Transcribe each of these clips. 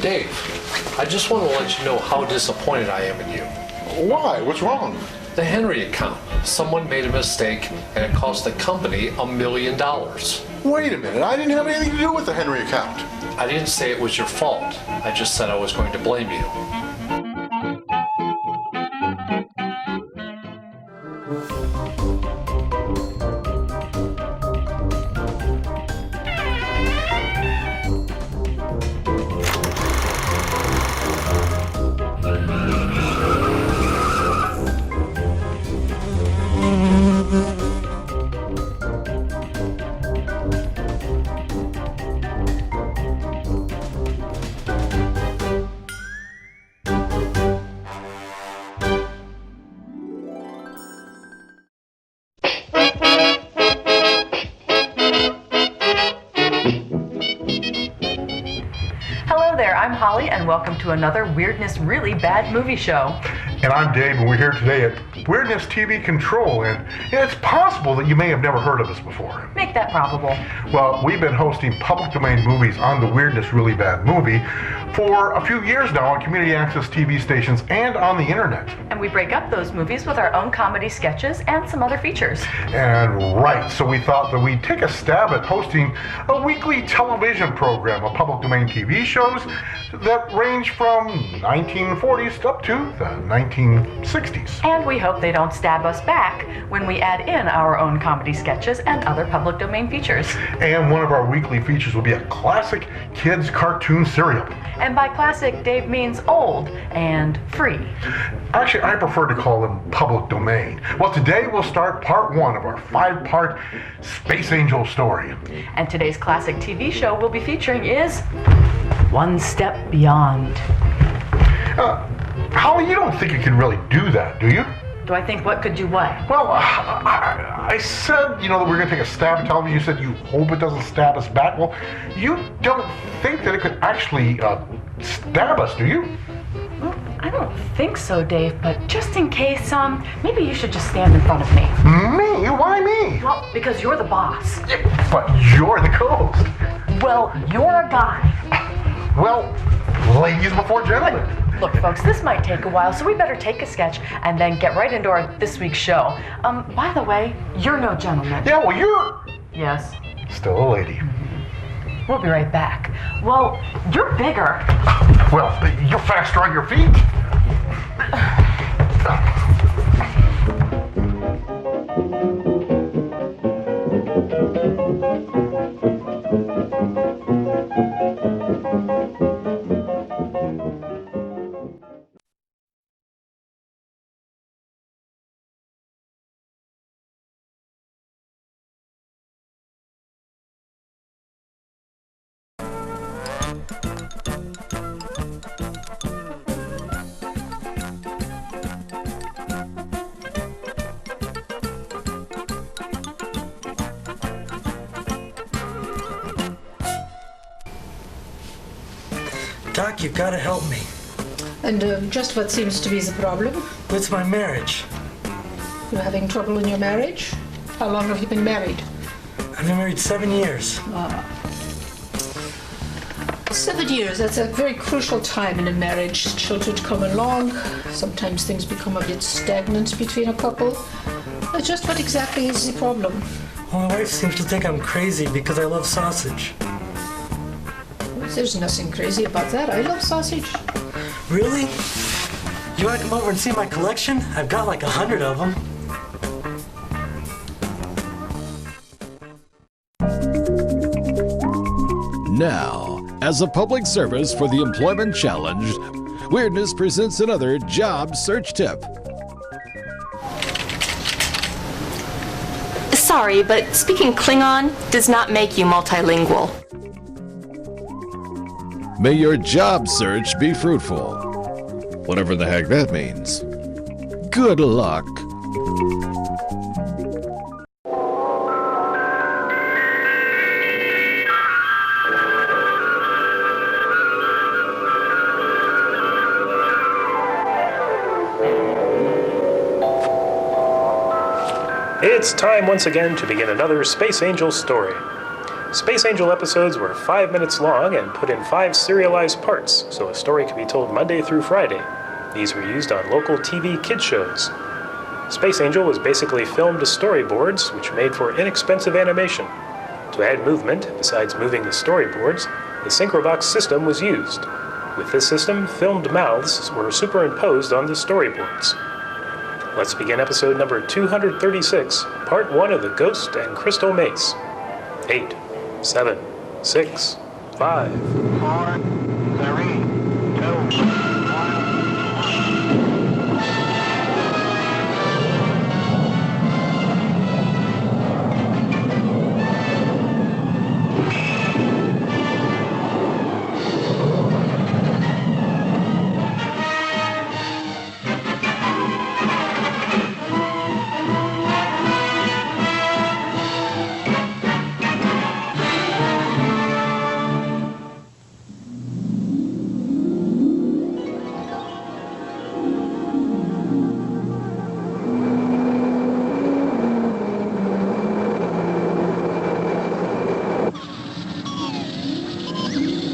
Dave, I just want to let you know how disappointed I am in you. Why? What's wrong? The Henry account. Someone made a mistake and it cost the company $1 million. Wait a minute, I didn't have anything to do with the Henry account. I didn't say it was your fault. I just said I was going to blame you. Hello there, I'm Holly, and welcome to another Weirdness Really Bad Movie Show. And I'm Dave, and we're here today at Weirdness TV Control, and it's possible that you may have never heard of us before. Make that probable. Well, we've been hosting public domain movies on the Weirdness Really Bad Movie for a few years now on community access TV stations and on the internet. And we break up those movies with our own comedy sketches and some other features. And right, so we thought that we'd take a stab at hosting a weekly television program of public domain TV shows that range from 1940s up to the 1960s. And we hope they don't stab us back when we add in our own comedy sketches and other public domain features. And one of our weekly features will be a classic kids cartoon serial. And by classic, Dave means old and free. Actually, I prefer to call them public domain. Well, today we'll start part one of our 5-part Space Angel story. And today's classic TV show we'll be featuring is One Step Beyond. Holly, you don't think you can really do that, do you? Do I think what could do what? Well, I said, that we're going to take a stab at television. You said you hope it doesn't stab us back. Well, you don't think that it could actually stab us, do you? Well, I don't think so, Dave, but just in case, maybe you should just stand in front of me. Me? Why me? Well, because you're the boss. But you're the co-host. Well, you're a guy. Well, ladies before gentlemen. Look, folks, this might take a while, so we better take a sketch and then get right into our this week's show. By the way, you're no gentleman. Yeah, well, you're... Yes. Still a lady. We'll be right back. Well, you're bigger. Well, you're faster on your feet. Doc, you've got to help me. And just what seems to be the problem? With my marriage. You're having trouble in your marriage? How long have you been married? I've been married 7 years. 7 years, that's a very crucial time in a marriage. Children come along, sometimes things become a bit stagnant between a couple. Just what exactly is the problem? Well, my wife seems to think I'm crazy because I love sausage. There's nothing crazy about that. I love sausage. Really? You want to come over and see my collection? I've got like 100 of them. Now, as a public service for the employment challenged, Weirdness presents another job search tip. Sorry, but speaking Klingon does not make you multilingual. May your job search be fruitful. whatever the heck that means. Good luck. It's time once again to begin another Space Angel story. Space Angel episodes were 5 minutes long and put in 5 serialized parts, so a story could be told Monday through Friday. These were used on local TV kids shows. Space Angel was basically filmed to storyboards, which made for inexpensive animation. To add movement, besides moving the storyboards, the Synchrovox system was used. With this system, filmed mouths were superimposed on the storyboards. Let's begin episode number 236, part 1 of The Ghost and Crystal Mace. 8, 7, 6, 5. 4, 3, 2, 1.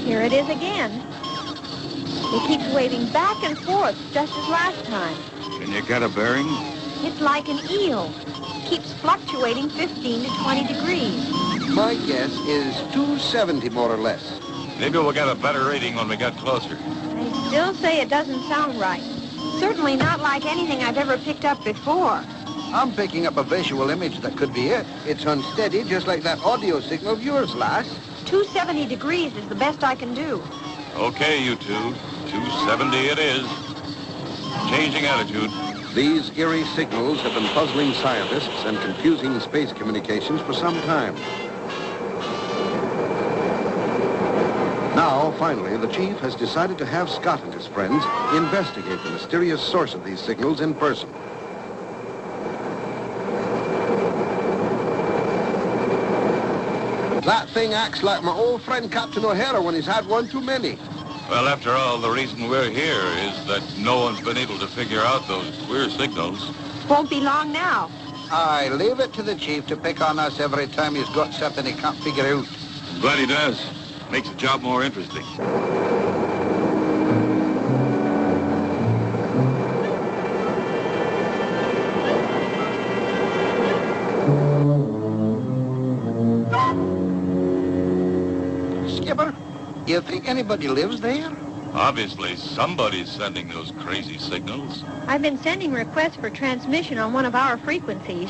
Here it is again. It keeps waving back and forth, just as last time. Can you get a bearing? It's like an eel. Keeps fluctuating 15 to 20 degrees. My guess is 270, more or less. Maybe we'll get a better reading when we get closer. I still say it doesn't sound right. Certainly not like anything I've ever picked up before. I'm picking up a visual image that could be it. It's unsteady, just like that audio signal of yours, lass. 270 degrees is the best I can do. Okay, you two. 270 it is. Changing attitude. These eerie signals have been puzzling scientists and confusing space communications for some time. Now, finally, the chief has decided to have Scott and his friends investigate the mysterious source of these signals in person. That thing acts like my old friend Captain O'Hara when he's had one too many. Well, after all, the reason we're here is that no one's been able to figure out those queer signals. Won't be long now. I leave it to the chief to pick on us every time he's got something he can't figure out. Glad he does. Makes the job more interesting. Skipper, you think anybody lives there? Obviously, somebody's sending those crazy signals. I've been sending requests for transmission on one of our frequencies,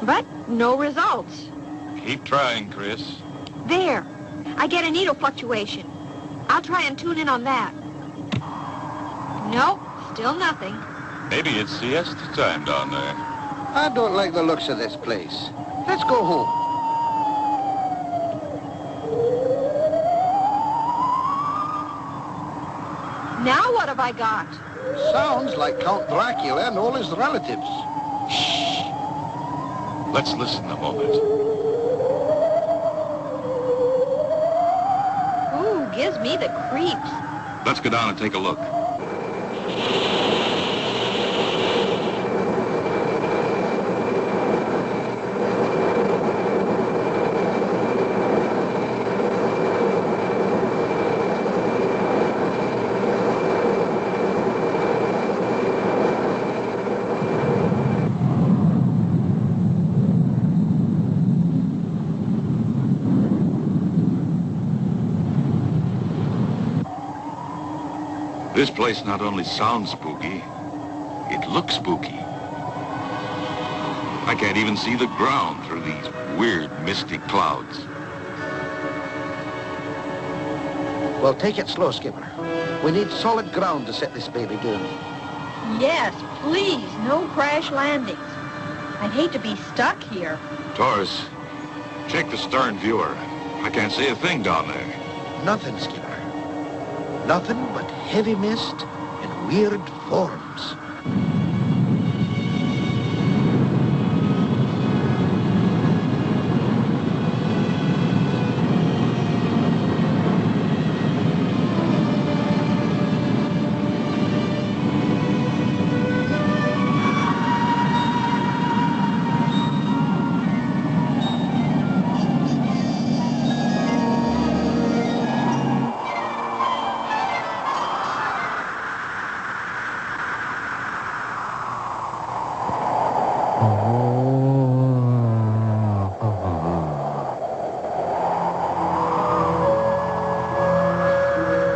but no results. Keep trying, Chris. There. I get a needle fluctuation. I'll try and tune in on that. Nope, still nothing. Maybe it's siesta time down there. I don't like the looks of this place. Let's go home. Now what have I got? Sounds like Count Dracula and all his relatives. Shh. Let's listen a moment. Gives me the creeps. Let's go down and take a look. This place not only sounds spooky, it looks spooky. I can't even see the ground through these weird, misty clouds. Well, take it slow, Skipper. We need solid ground to set this baby going. Yes, please, no crash landings. I'd hate to be stuck here. Taurus, check the stern viewer. I can't see a thing down there. Nothing, Skipper. Nothing but heavy mist and weird forms.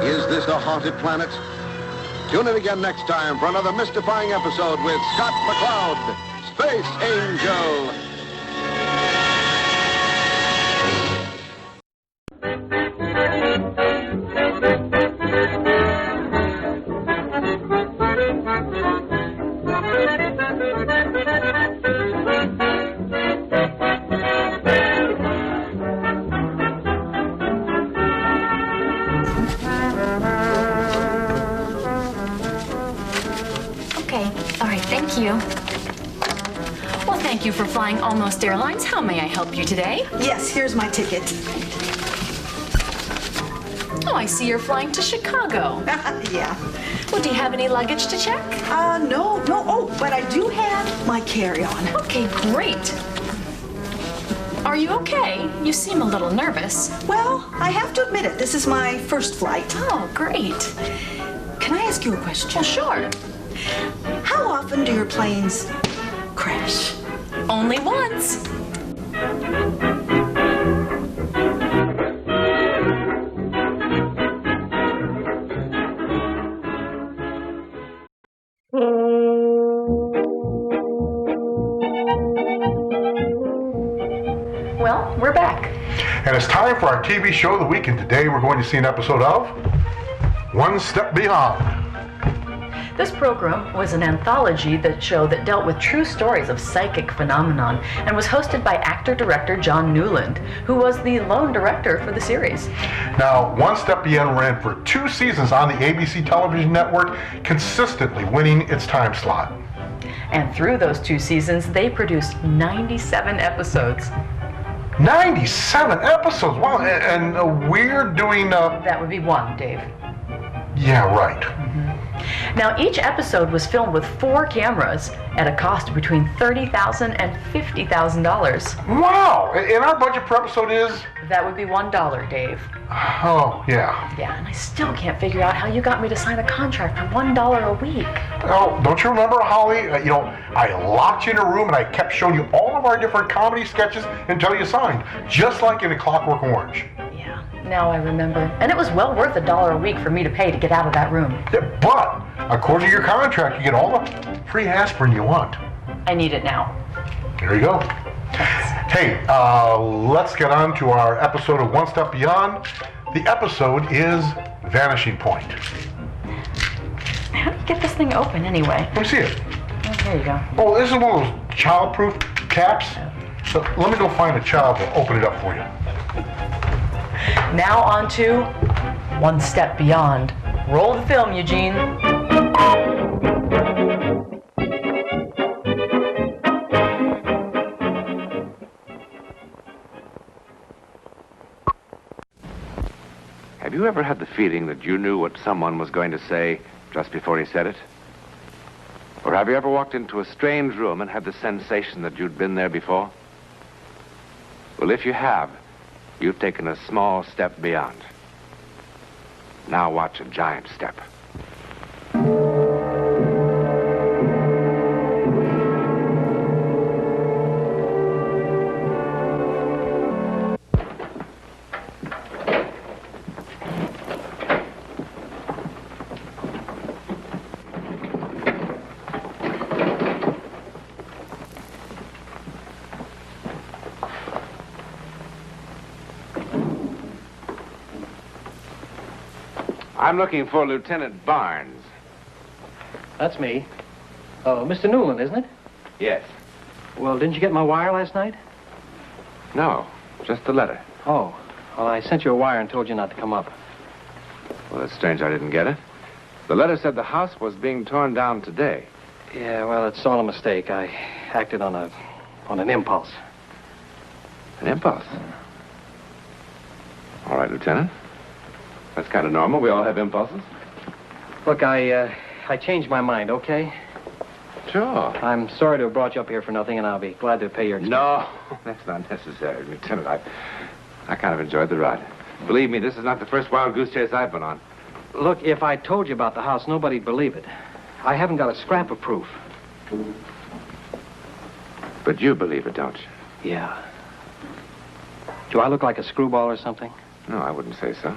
Is this a haunted planet? Tune in again next time for another mystifying episode with Scott McCloud, Space Angel. Okay, all right, thank you. Well, thank you for flying Almost Airlines. How may I help you today? Yes, here's my ticket. Oh, I see you're flying to Chicago. Yeah. Well, do you have any luggage to check? No. Oh, but I do have my carry-on. Okay, great. Are you okay? You seem a little nervous. Well, I have to admit it. This is my first flight. Oh, great. Can I ask you a question? Well, sure. How often do your planes crash? Only once. Well, we're back. And it's time for our TV show of the week, and today we're going to see an episode of One Step Beyond. This program was an anthology show that dealt with true stories of psychic phenomenon and was hosted by actor-director John Newland, who was the lone director for the series. Now, One Step Beyond ran for 2 seasons on the ABC television network, consistently winning its time slot. And through those 2 seasons, they produced 97 episodes. 97 episodes? Wow, and we're doing... That would be 1, Dave. Yeah, right. Now, each episode was filmed with 4 cameras at a cost between $30,000 and $50,000. Wow! And our budget per episode is? That would be $1, Dave. Oh, yeah. Yeah, and I still can't figure out how you got me to sign a contract for $1 a week. Oh, don't you remember, Holly? I locked you in a room and I kept showing you all of our different comedy sketches until you signed, just like in A Clockwork Orange. Yeah, now I remember. And it was well worth $1 a week for me to pay to get out of that room. Yeah, but, according to your contract, you get all the free aspirin you want. I need it now. There you go. Hey, let's get on to our episode of One Step Beyond. The episode is Vanishing Point. How do you get this thing open anyway? Let me see it. Oh, here you go. Oh, this is one of those child-proof caps. So let me go find a child to open it up for you. Now on to One Step Beyond. Roll the film, Eugene. Have you ever had the feeling that you knew what someone was going to say just before he said it? Or have you ever walked into a strange room and had the sensation that you'd been there before? Well, if you have, you've taken a small step beyond. Now watch a giant step. I'm looking for Lieutenant Barnes. That's me. Oh, Mr. Newland, isn't it? Yes. Well, didn't you get my wire last night? No, just the letter. Oh, well, I sent you a wire and told you not to come up. Well, it's strange I didn't get it. The letter said the house was being torn down today. Yeah, well, it's all a mistake. I acted on an impulse. An impulse? All right, Lieutenant. That's kind of normal. We all have impulses. Look, I changed my mind, okay? Sure. I'm sorry to have brought you up here for nothing, and I'll be glad to pay your expenses. No, that's not necessary, Lieutenant. I kind of enjoyed the ride. Believe me, this is not the first wild goose chase I've been on. Look, if I told you about the house, nobody'd believe it. I haven't got a scrap of proof. But you believe it, don't you? Yeah. Do I look like a screwball or something? No, I wouldn't say so.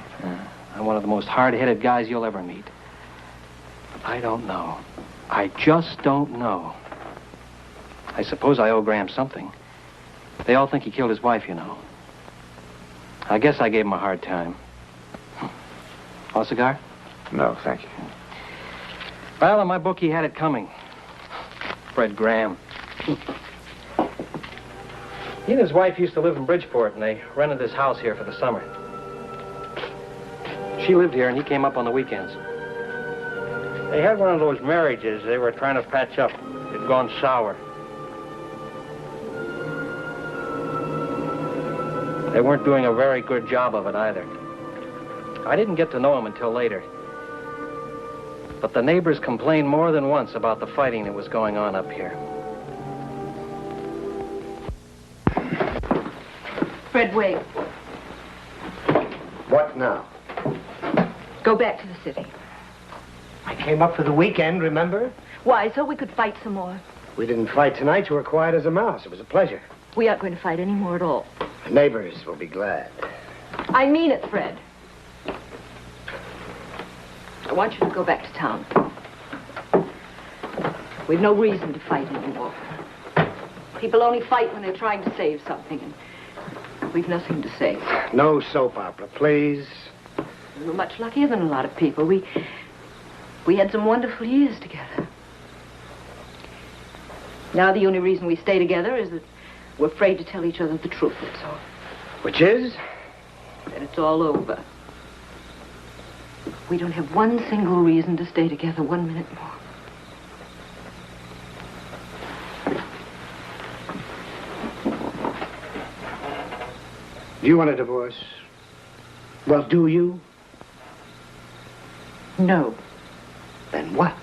I'm one of the most hard-headed guys you'll ever meet. I don't know. I just don't know. I suppose I owe Graham something. They all think he killed his wife, you know. I guess I gave him a hard time. Want a cigar? No, thank you. Well, in my book, he had it coming. Fred Graham. He and his wife used to live in Bridgeport, and they rented this house here for the summer. She lived here, and he came up on the weekends. They had one of those marriages they were trying to patch up. It'd gone sour. They weren't doing a very good job of it either. I didn't get to know him until later. But the neighbors complained more than once about the fighting that was going on up here. Fred, wait. What now? Go back to the city. I came up for the weekend, remember? Why? So we could fight some more. We didn't fight tonight. You were quiet as a mouse. It was a pleasure. We aren't going to fight any more at all. The neighbors will be glad. I mean it, Fred. I want you to go back to town. We've no reason to fight anymore. People only fight when they're trying to save something, and we've nothing to save. No soap opera, please. We were much luckier than a lot of people. We had some wonderful years together. Now the only reason we stay together is that we're afraid to tell each other the truth, that's all. Which is? That it's all over. We don't have one single reason to stay together 1 minute more. You want a divorce? Well, do you? No. Then what?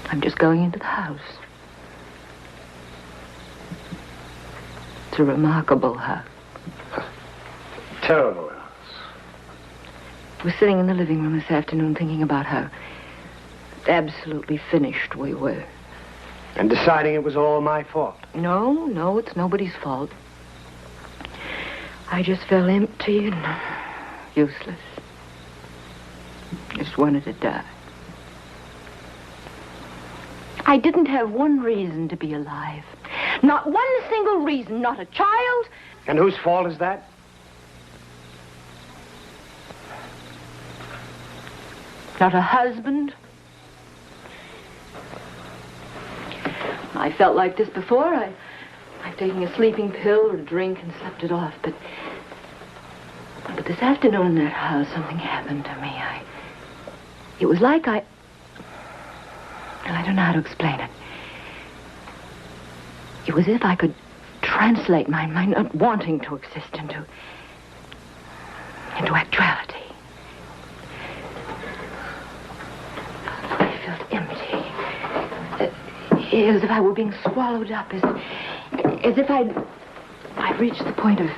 I'm just going into the house. It's a remarkable house. Terrible house. I was sitting in the living room this afternoon thinking about how absolutely finished we were. And deciding it was all my fault. No, it's nobody's fault. I just felt empty and useless. Just wanted to die. I didn't have one reason to be alive. Not one single reason, not a child. And whose fault is that? Not a husband. I felt like this before. I've taken a sleeping pill or a drink and slept it off, but this afternoon in that house, something happened to me. It was like I don't know how to explain it. It was as if I could translate my not wanting to exist into actuality. I felt empty. As if I were being swallowed up, as if I'd reached the point of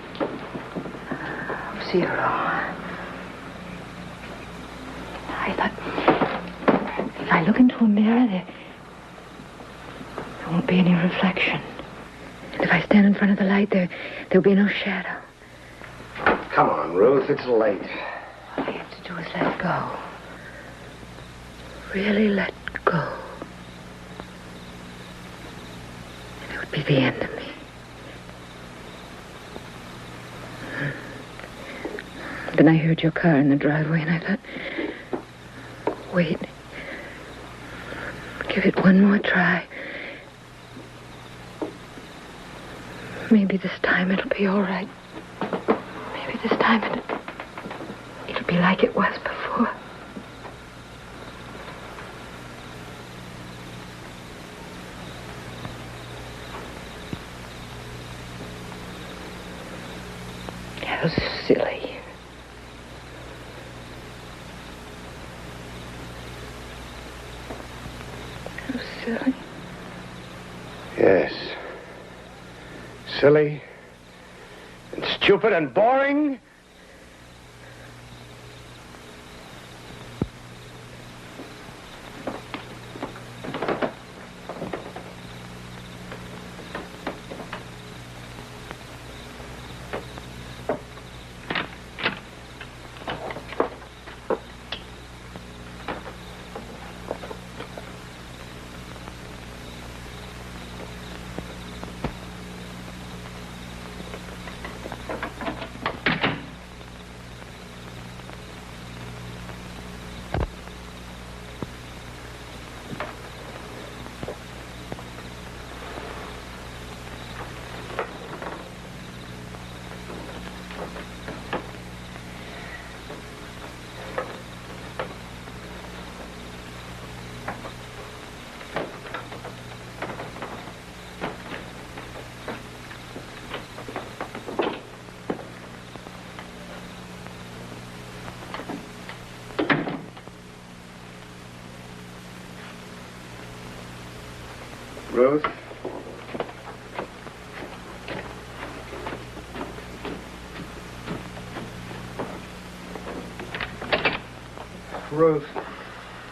zero. I thought, if I look into a mirror, there won't be any reflection. If I stand in front of the light, there'll be no shadow. Come on, Ruth, it's late. All I have to do is let go. Really let go. And it would be the end of me. Then I heard your car in the driveway, and I thought, wait. Give it one more try. Maybe this time it'll be all right. Maybe this time be like it was before. How silly. How silly. Yes. Silly and stupid and boring. Ruth? Ruth,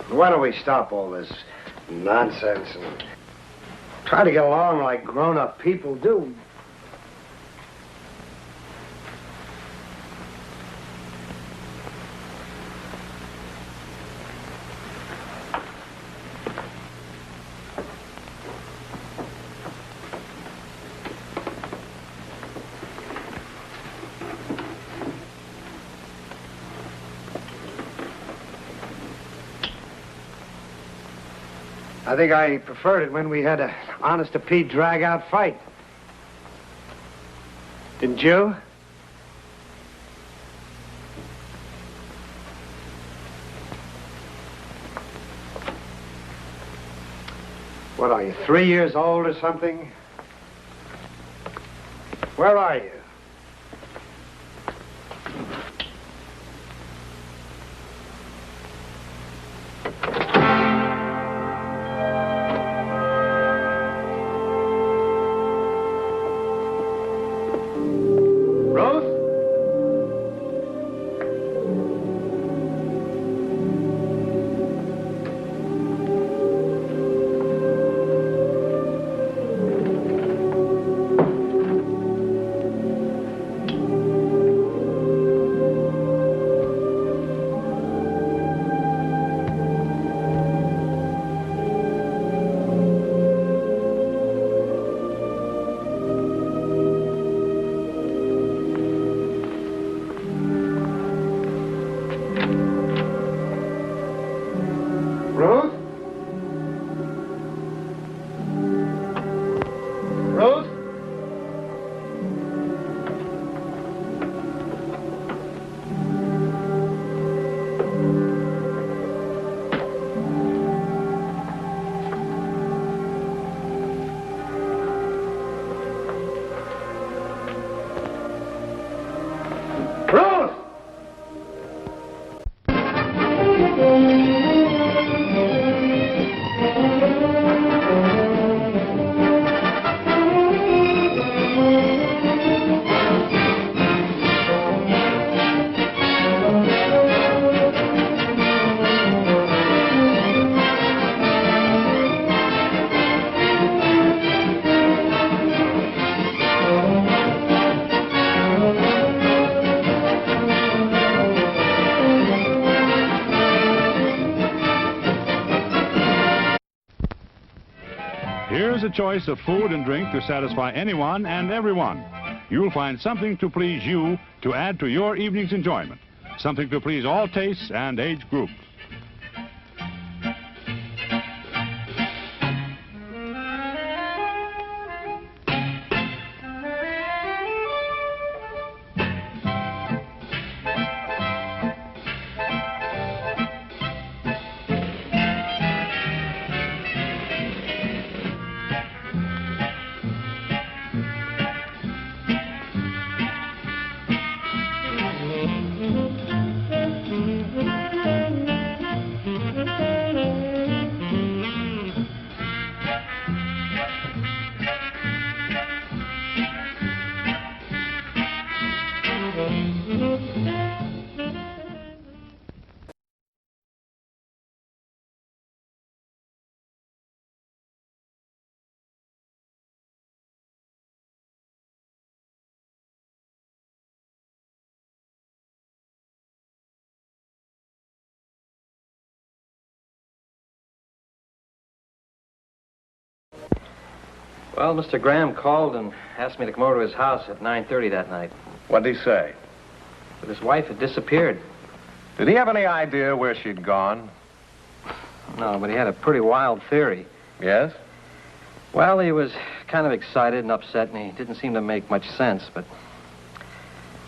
why don't we stop all this nonsense and try to get along like grown-up people do? I think I preferred it when we had an honest-to-Pete drag-out fight. Didn't you? What are you, 3 years old or something? Where are you? Here's a choice of food and drink to satisfy anyone and everyone. You'll find something to please you to add to your evening's enjoyment. Something to please all tastes and age groups. Well, Mr. Graham called and asked me to come over to his house at 9:30 that night. What'd he say? But his wife had disappeared. Did he have any idea where she'd gone? No, but he had a pretty wild theory. Yes? Well, he was kind of excited and upset, and he didn't seem to make much sense, but...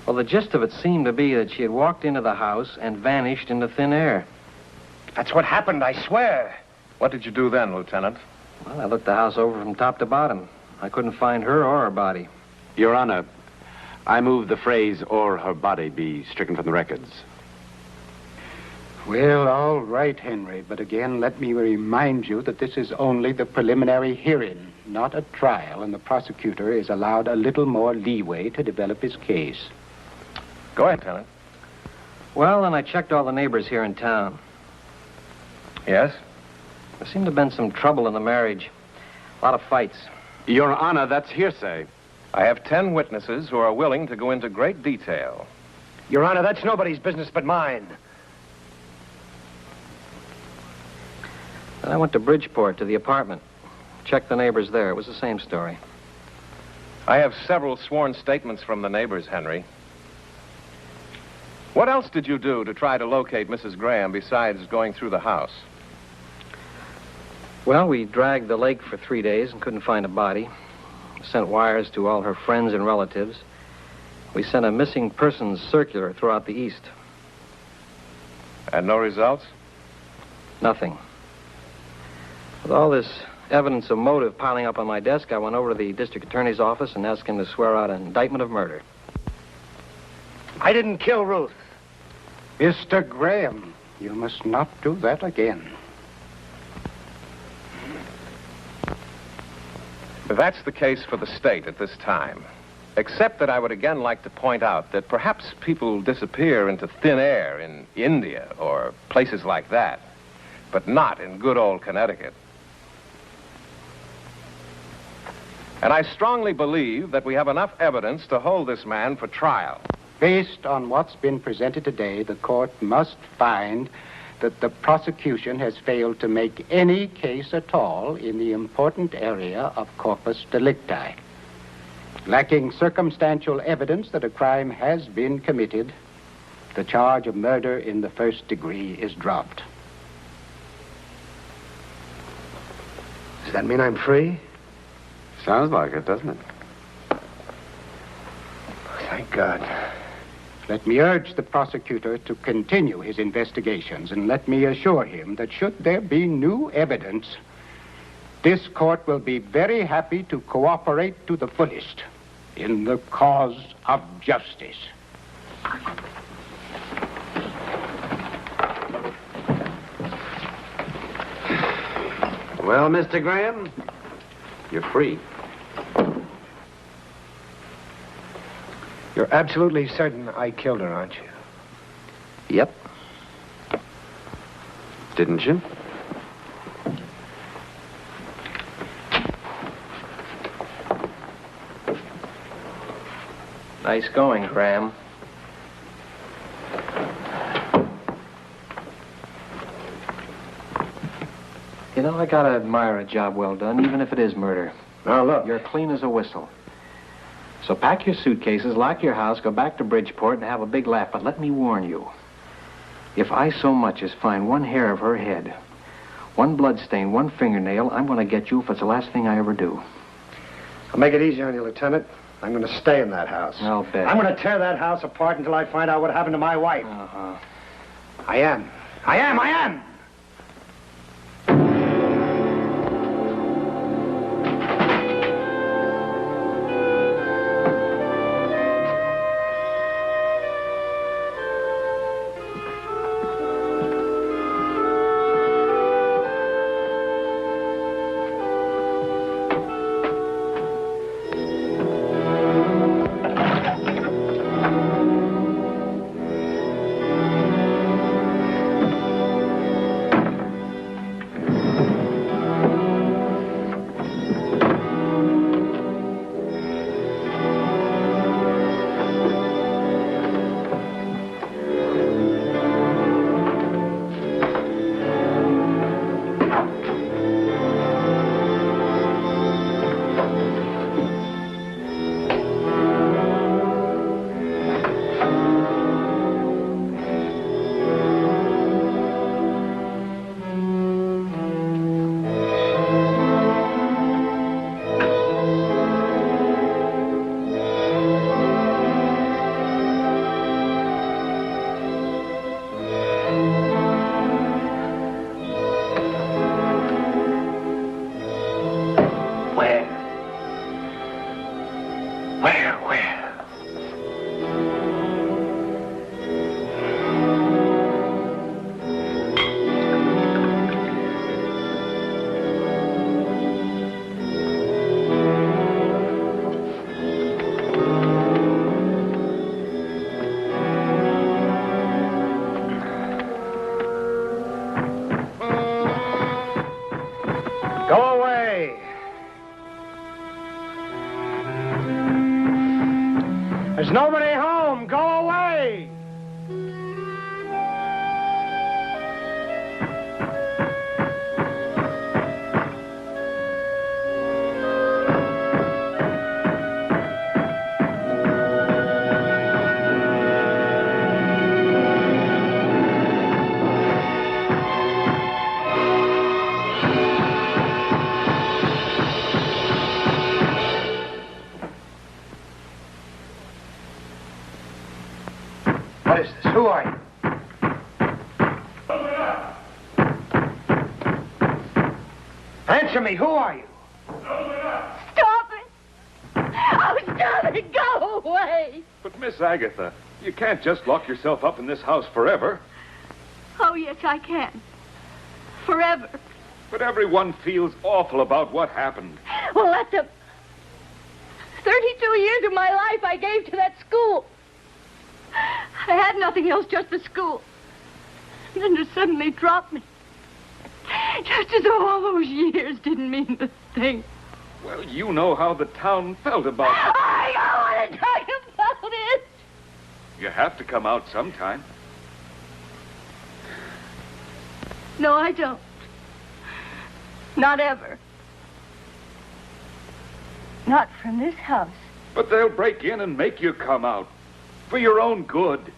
Well, the gist of it seemed to be that she had walked into the house and vanished into thin air. That's what happened, I swear. What did you do then, Lieutenant? Well, I looked the house over from top to bottom. I couldn't find her or her body. Your Honor, I move the phrase, or her body, be stricken from the records. Well, all right, Henry, but again, let me remind you that this is only the preliminary hearing, not a trial, and the prosecutor is allowed a little more leeway to develop his case. Go ahead, Lieutenant. Well, and I checked all the neighbors here in town. Yes? There seemed to have been some trouble in the marriage. A lot of fights. Your Honor, that's hearsay. I have 10 witnesses who are willing to go into great detail. Your Honor, that's nobody's business but mine. Then I went to Bridgeport, to the apartment. Checked the neighbors there. It was the same story. I have several sworn statements from the neighbors, Henry. What else did you do to try to locate Mrs. Graham besides going through the house? Well, we dragged the lake for 3 days and couldn't find a body. Sent wires to all her friends and relatives. We sent a missing persons circular throughout the East. And no results? Nothing. With all this evidence of motive piling up on my desk, I went over to the district attorney's office and asked him to swear out an indictment of murder. I didn't kill Ruth. Mr. Graham, you must not do that again. That's the case for the state at this time. Except that I would again like to point out that perhaps people disappear into thin air in India or places like that, but not in good old Connecticut. And I strongly believe that we have enough evidence to hold this man for trial. Based on what's been presented today, the court must find that the prosecution has failed to make any case at all in the important area of corpus delicti. Lacking circumstantial evidence that a crime has been committed, the charge of murder in the first degree is dropped. Does that mean I'm free? Sounds like it, doesn't it? Thank God. Let me urge the prosecutor to continue his investigations, and let me assure him that should there be new evidence, this court will be very happy to cooperate to the fullest in the cause of justice. Well, Mr. Graham, you're free. You're absolutely certain I killed her, aren't you? Yep. Didn't you? Nice going, Graham. You know, I gotta admire a job well done, even if it is murder. Now, look. You're clean as a whistle. So pack your suitcases, lock your house, go back to Bridgeport, and have a big laugh. But let me warn you, if I so much as find one hair of her head, one blood stain, one fingernail, I'm going to get you if it's the last thing I ever do. I'll make it easy on you, Lieutenant. I'm going to stay in that house. I'll bet. I'm going to tear that house apart until I find out what happened to my wife. Uh-huh. I am. There's nobody home. Go away. What is this? Who are you? Answer me. Who are you? Stop it! Oh, stop it! Go away! But, Miss Agatha, you can't just lock yourself up in this house forever. Oh, yes, I can. Forever. But everyone feels awful about what happened. Well, that's 32 years of my life I gave to that school. I had nothing else, just the school. And then just suddenly dropped me. Just as though all those years didn't mean a thing. Well, you know how the town felt about it. I don't want to talk about it. You have to come out sometime. No, I don't. Not ever. Not from this house. But they'll break in and make you come out. For your own good.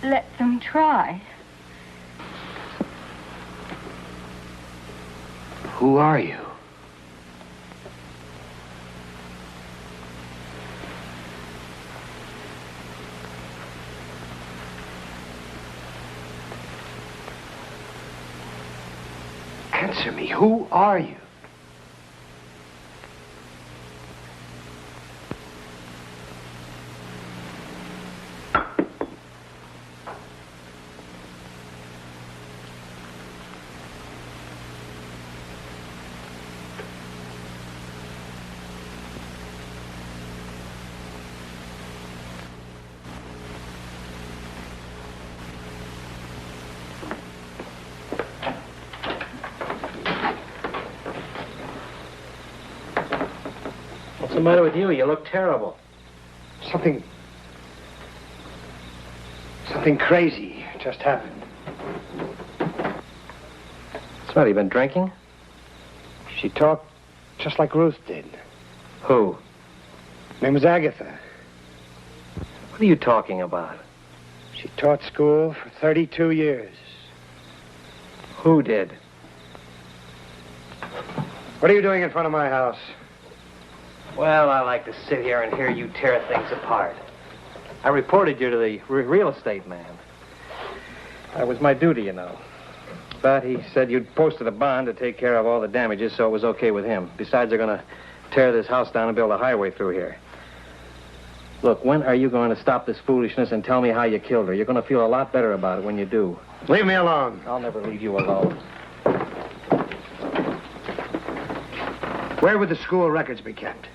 Let them try. Who are you? Answer me. Who are you? What's the matter with you? You look terrible. Something crazy just happened. What's the matter? You been drinking? She talked just like Ruth did. Who? Her name was Agatha. What are you talking about? She taught school for 32 years. Who did? What are you doing in front of my house? Well, I like to sit here and hear you tear things apart. I reported you to the real estate man. That was my duty, you know. But he said you'd posted a bond to take care of all the damages, so it was okay with him. Besides, they're going to tear this house down and build a highway through here. Look, when are you going to stop this foolishness and tell me how you killed her? You're going to feel a lot better about it when you do. Leave me alone. I'll never leave you alone. Where would the school records be kept?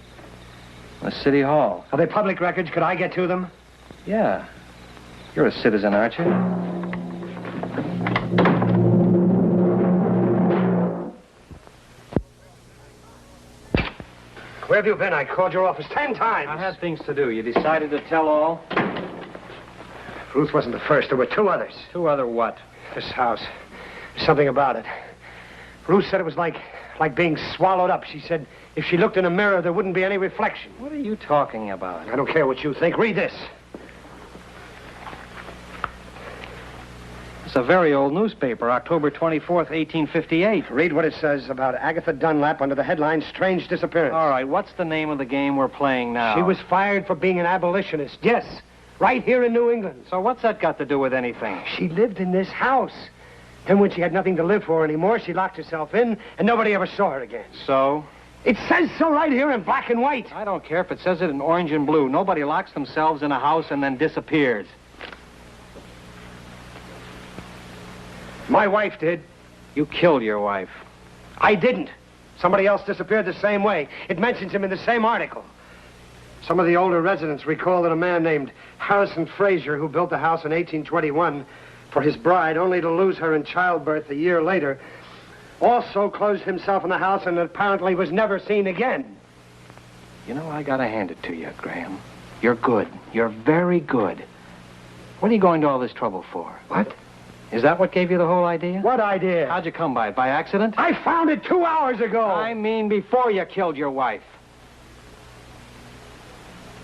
The city hall. Are they public records? Could I get to them? Yeah. You're a citizen, aren't you? Where have you been? I called your office 10 times. I had things to do. You decided to tell all? Ruth wasn't the first. There were two others. Two other what? This house. There's something about it. Ruth said it was like being swallowed up. She said if she looked in a mirror, there wouldn't be any reflection. What are you talking about? I don't care what you think. Read this. It's a very old newspaper, October 24th, 1858. Read what it says about Agatha Dunlap under the headline, Strange Disappearance. All right, what's the name of the game we're playing now? She was fired for being an abolitionist. Yes, right here in New England. So what's that got to do with anything? She lived in this house. Then when she had nothing to live for anymore, she locked herself in, and nobody ever saw her again. So? It says so right here in black and white. I don't care if it says it in orange and blue. Nobody locks themselves in a house and then disappears. My wife did. You killed your wife. I didn't. Somebody else disappeared the same way. It mentions him in the same article. Some of the older residents recall that a man named Harrison Frazier, who built the house in 1821 for his bride, only to lose her in childbirth a year later, also closed himself in the house and apparently was never seen again. You know, I gotta hand it to you, Graham. You're good. You're very good. What are you going to all this trouble for? What? Is that what gave you the whole idea? What idea? How'd you come by it? By accident? I found it 2 hours ago. I mean before you killed your wife.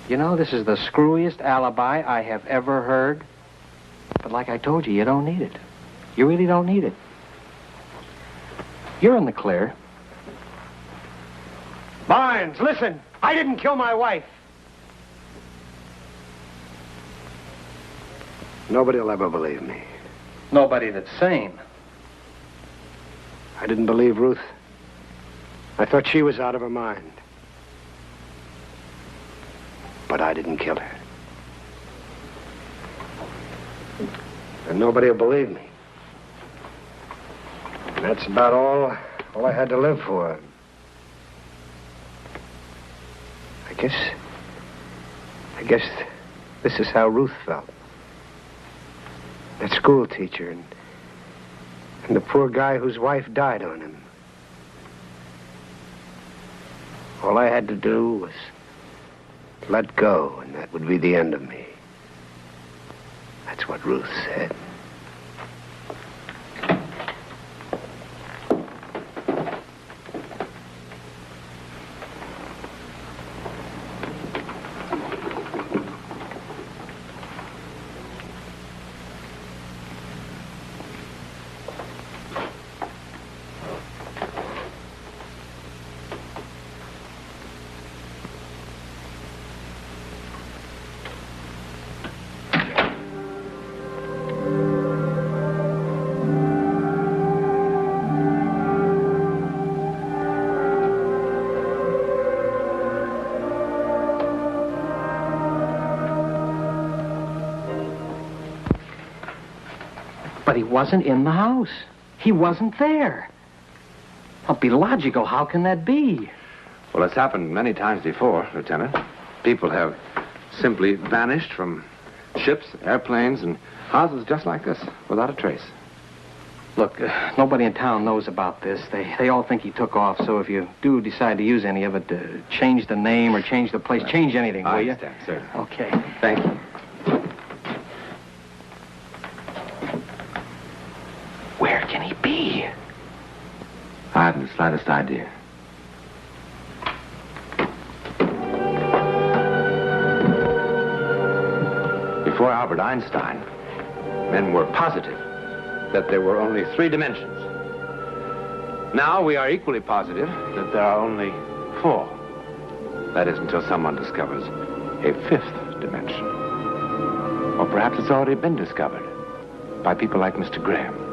You know, this is the screwiest alibi I have ever heard. But like I told you, you don't need it. You really don't need it. You're in the clear. Barnes, listen. I didn't kill my wife. Nobody will ever believe me. Nobody that's sane. I didn't believe Ruth. I thought she was out of her mind. But I didn't kill her. And nobody will believe me. And that's about all I had to live for. I guess this is how Ruth felt. That school teacher and the poor guy whose wife died on him. All I had to do was let go, and that would be the end of me. That's what Ruth said. But he wasn't in the house. He wasn't there. I'll be logical. How can that be? Well, it's happened many times before, Lieutenant. People have simply vanished from ships, airplanes, and houses just like this, without a trace. Look, nobody in town knows about this. They all think he took off, so if you do decide to use any of it, change the name or change the place, change anything, will you? I understand, sir. Okay. Thank you. Where can he be? I haven't the slightest idea. Before Albert Einstein, men were positive that there were only 3 dimensions. Now we are equally positive that there are only 4. That is until someone discovers a 5th dimension. Or perhaps it's already been discovered by people like Mr. Graham.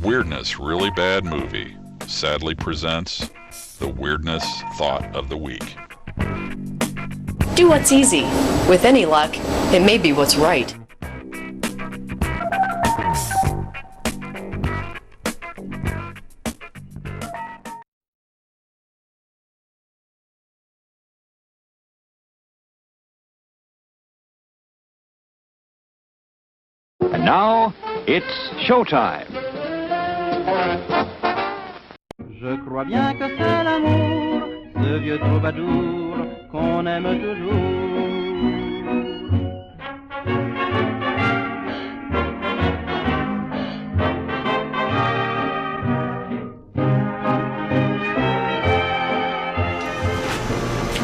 Weirdness Really Bad Movie sadly presents the Weirdness Thought of the Week. Do what's easy. With any luck, it may be what's right. And now, it's showtime. Je crois bien que c'est l'amour, ce vieux troubadour qu'on aime toujours.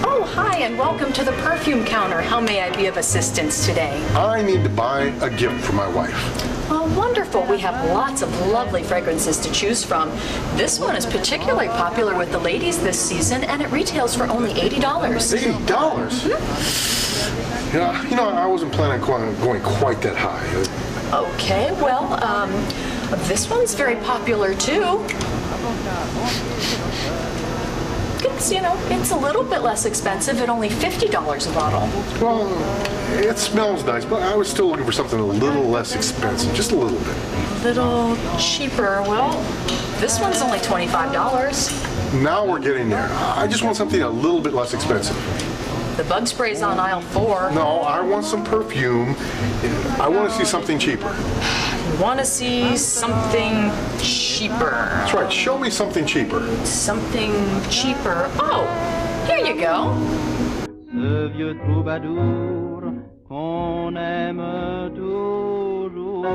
Oh, hi, I'm and welcome to the perfume counter. How may I be of assistance today? I need to buy a gift for my wife. Oh, wonderful. We have lots of lovely fragrances to choose from. This one is particularly popular with the ladies this season, and it retails for only $80. $80? I wasn't planning on going quite that high. Okay, well, this one's very popular too. It's a little bit less expensive at only $50 a bottle. Well, it smells nice, but I was still looking for something a little less expensive, just a little bit. A little cheaper. Well, this one's only $25. Now we're getting there. I just want something a little bit less expensive. The bug spray's on aisle 4. No, I want some perfume. I want to see something cheaper. You want to see something cheaper? That's right. Show me something cheaper. Something cheaper? Oh, here you go. Ce vieux troubadour qu'on aime toujours.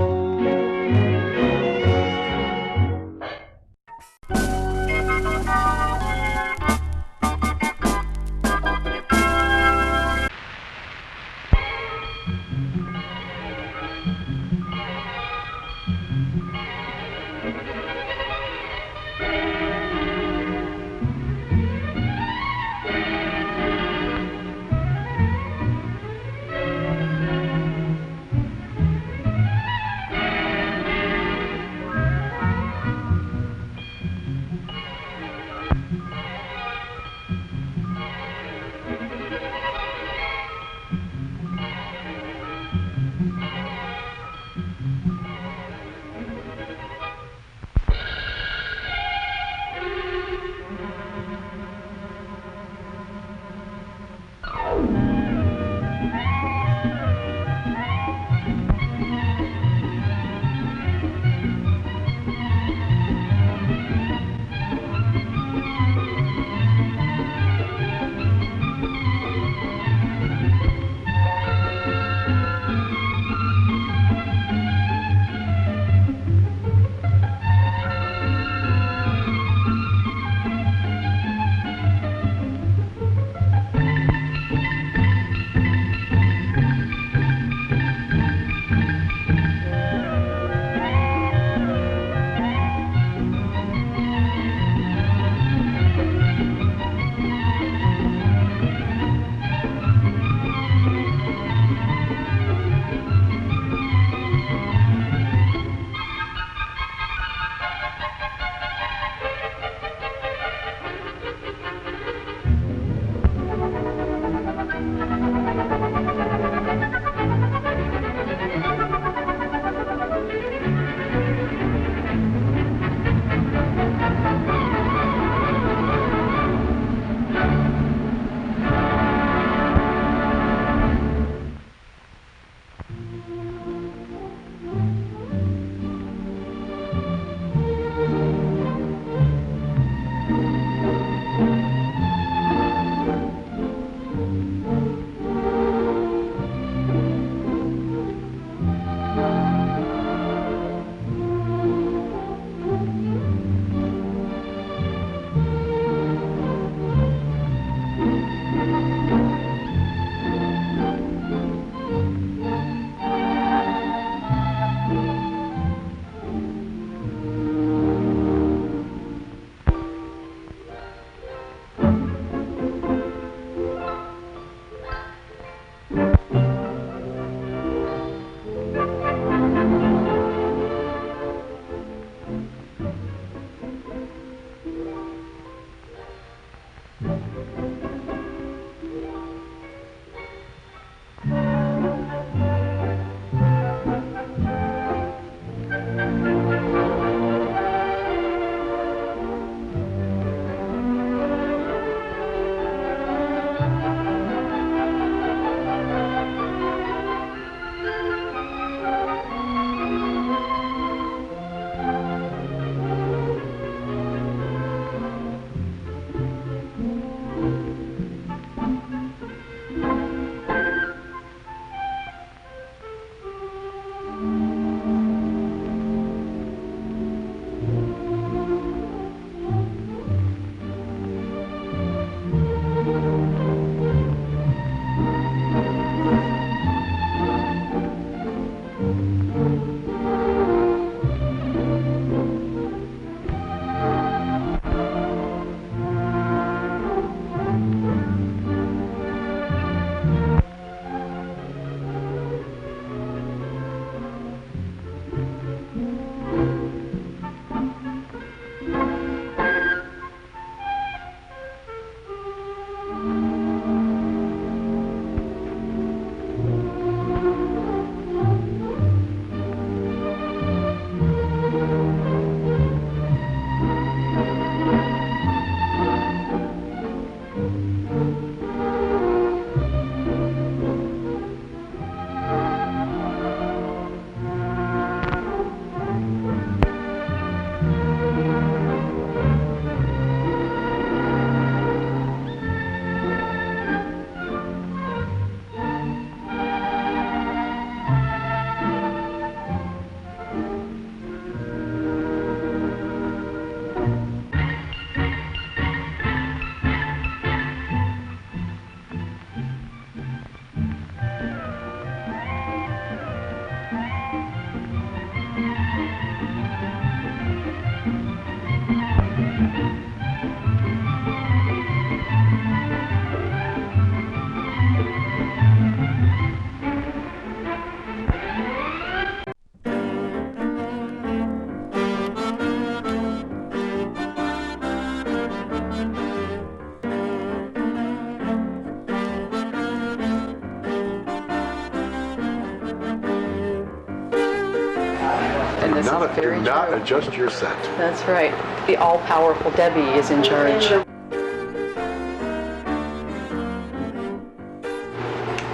Very Do not true. adjust your set. That's right. The all-powerful Debbie is in charge.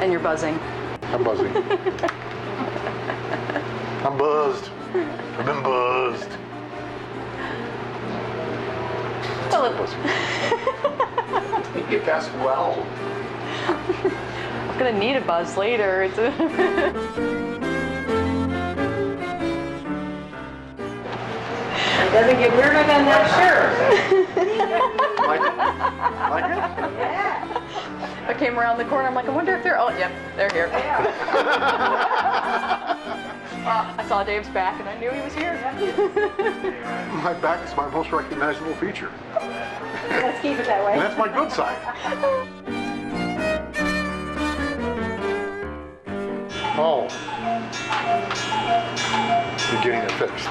And you're buzzing. I'm buzzing. I'm buzzed. I've been buzzed. Well, you passed well. I'm gonna need a buzz later. It doesn't get weirder than that shirt. Like it? Like it? I came around the corner. I'm like, I wonder if they're. Oh, yep, they're here. I saw Dave's back, and I knew he was here. My back is my most recognizable feature. Let's keep it that way. And that's my good side. Oh. You're getting it fixed.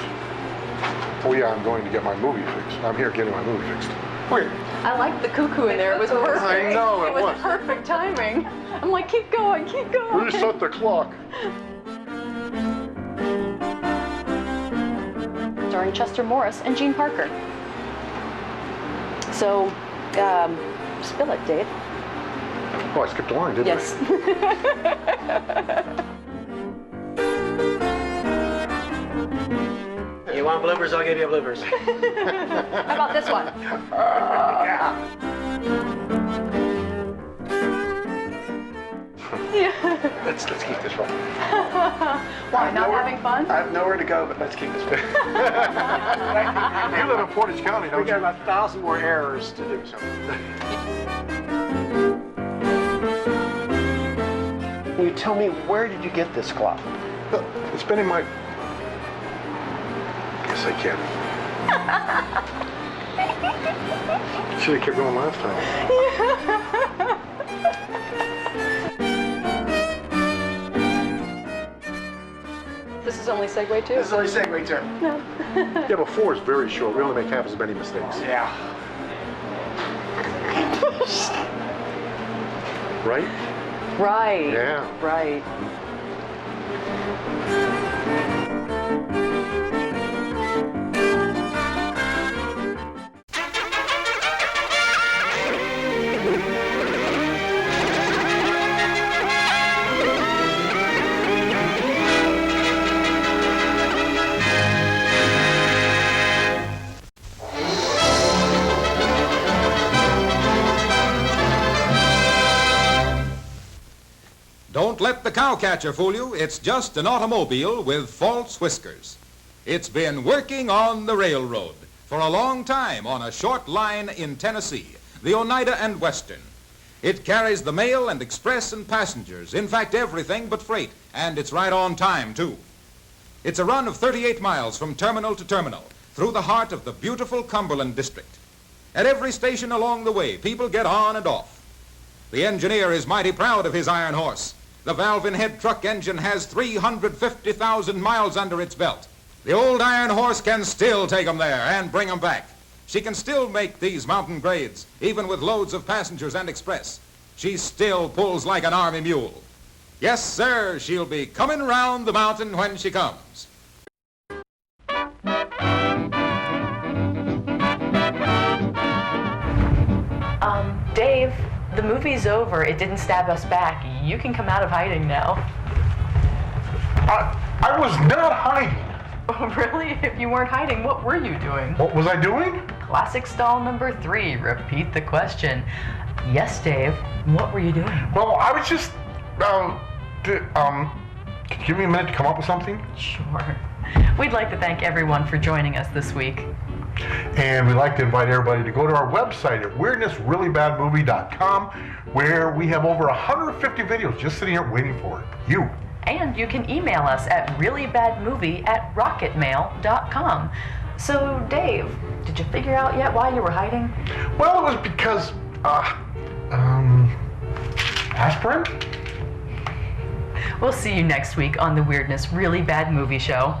Oh yeah, I'm going to get my movie fixed. I'm here getting my movie fixed. Wait. I liked the cuckoo in there. It was perfect. I know, it was. Perfect timing. I'm like, keep going, keep going. Reset the clock. Starring Chester Morris and Gene Parker. So, spill it, Dave. Oh, I skipped a line, didn't Yes. You want bloopers? I'll give you bloopers. How about this one? Let's keep this one. Why, not having fun? I have nowhere to go, but let's keep this one. You live in Portage County, don't We got you? about 1,000 more errors to do. So. You tell me, where did you get this clock? It's been in my... Yes, I can. Should have kept going last time. This is only segue 2. This is only segue 2. No. Yeah, but 4 is very short. We only make half as many mistakes. Yeah. Right? Right. Yeah. Right. Don't let the cowcatcher fool you. It's just an automobile with false whiskers. It's been working on the railroad for a long time on a short line in Tennessee, the Oneida and Western. It carries the mail and express and passengers, in fact everything but freight, and it's right on time too. It's a run of 38 miles from terminal to terminal through the heart of the beautiful Cumberland district. At every station along the way, people get on and off. The engineer is mighty proud of his iron horse. The valve-in-head truck engine has 350,000 miles under its belt. The old iron horse can still take 'em there and bring 'em back. She can still make these mountain grades, even with loads of passengers and express. She still pulls like an army mule. Yes, sir, she'll be coming round the mountain when she comes. Dave, the movie's over. It didn't stab us back. You can come out of hiding now. I was not hiding. Oh, really? If you weren't hiding, what were you doing? What was I doing? Classic stall number 3. Repeat the question. Yes, Dave. What were you doing? Well, I was just, could you give me a minute to come up with something? Sure. We'd like to thank everyone for joining us this week. And we'd like to invite everybody to go to our website at weirdnessreallybadmovie.com, where we have over 150 videos just sitting here waiting for you. And you can email us at reallybadmovie@rocketmail.com. So, Dave, did you figure out yet why you were hiding? Well, it was because, aspirin? We'll see you next week on the Weirdness Really Bad Movie Show.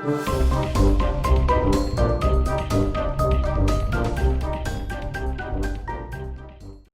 Thank you.